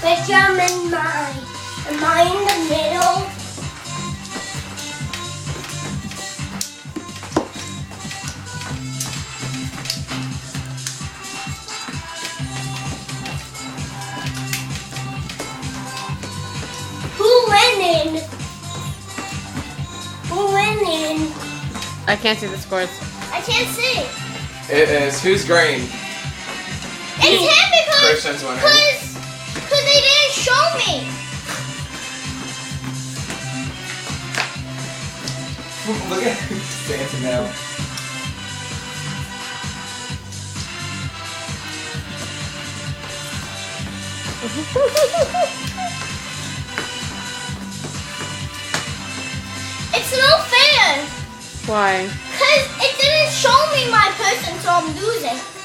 Benjamin, mine. Am I in the middle? Who went in? Who went in? I can't see the scores. I can't see. It is who's green? It's him Christian's winning. because they didn't show me. Look at him dancing now. It's no fair. Why? Because it didn't show me my person, so I'm losing.